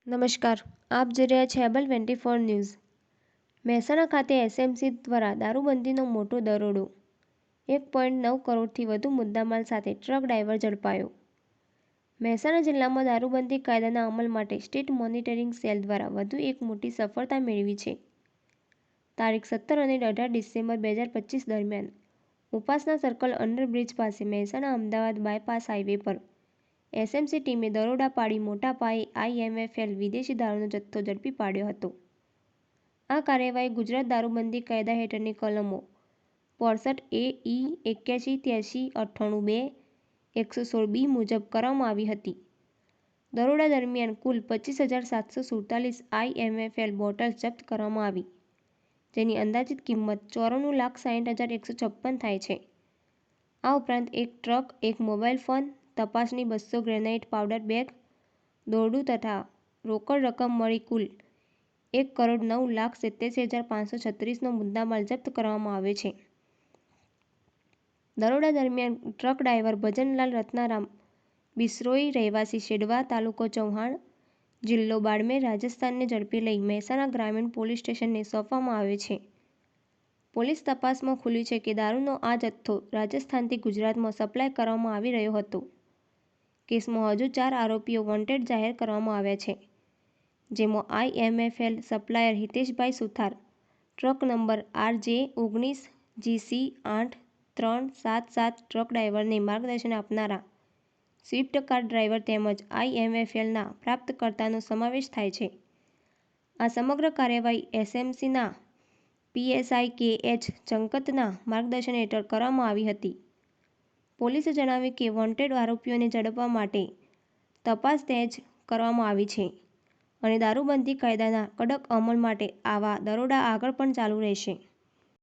નમસ્કાર, આપ જોઈ રહ્યા છો એબલ 24 ન્યૂઝ। મહેસાણા ખાતે એસએમસી દ્વારા દારૂબંધીનો મોટો દરોડો, 1.9 કરોડથી વધુ મુદ્દામાલ સાથે ટ્રક ડ્રાઈવર ઝડપાયો। મહેસાણા જિલ્લામાં દારૂબંધી કાયદાના અમલ માટે સ્ટેટ મોનિટરિંગ સેલ દ્વારા વધુ એક મોટી સફળતા મેળવી છે। તારીખ 17 અને 18 ડિસેમ્બર 2025 દરમિયાન ઉપાસના સર્કલ અંડરબ્રિજ પાસે મહેસાણા-અમદાવાદ બાયપાસ હાઈવે પર એસએમસી ટીમે દરોડા પાડી મોટા પાયે આઈએમએફએલ વિદેશી દારૂનો જથ્થો ઝડપી પાડ્યો હતો। આ કાર્યવાહી ગુજરાત દારૂબંધી કાયદા હેઠળની કલમો 65 A, E, 81, 83, 98, 2, 116B મુજબ કરવામાં આવી હતી। દરોડા દરમિયાન કુલ 25,747 આઈએમએફએલ બોટલ્સ જપ્ત કરવામાં આવી, જેની અંદાજિત કિંમત 94,60,156 થાય છે। આ ઉપરાંત એક ટ્રક, એક મોબાઈલ ફોન, તપાસની 200 ગ્રેનાઇટ પાવડર બેગ, દોરડું તથા રોકડ રકમ મળી કુલ 1,09,87,536નો મુદ્દામાલ જપ્ત કરવામાં આવ્યો છે। દરોડા દરમિયાન ટ્રક ડ્રાઈવર ભજનલાલ રત્નારામ બિશ્નોઈ રહેવાસી શેડવા, તાલુકો ચૌહાણ, જિલ્લો બાડમેર, રાજસ્થાનને ઝડપી લઈ મહેસાણા ગ્રામીણ પોલીસ સ્ટેશનને સોંપવામાં આવ્યો છે। પોલીસ તપાસમાં ખુલ્યું છે કે દારૂનો આ જથ્થો રાજસ્થાનથી ગુજરાતમાં સપ્લાય કરવામાં આવી રહ્યો હતો। કેસમાં હજુ 4 આરોપીઓ વોન્ટેડ જાહેર કરવામાં આવ્યા છે, જેમાં આઈએમએફએલ સપ્લાયર હિતેશભાઈ સુથાર, ટ્રક નંબર RJ19GC8377 ટ્રક ડ્રાઈવરને માર્ગદર્શન આપનારા સ્વિફ્ટ કાર ડ્રાઈવર તેમજ આઈએમએફએલના પ્રાપ્તકર્તાનો સમાવેશ થાય છે। આ સમગ્ર કાર્યવાહી એસએમસીના પીએસઆઈ કે.એચ. ચંકતના માર્ગદર્શન હેઠળ કરવામાં આવી હતી। પોલીસે જણાવ્યું કે વોન્ટેડ આરોપીઓને ઝડપવા માટે તપાસ તેજ કરવામાં આવી છે અને દારૂબંધી કાયદાના કડક અમલ માટે આવા દરોડા આગળ પણ ચાલુ રહેશે।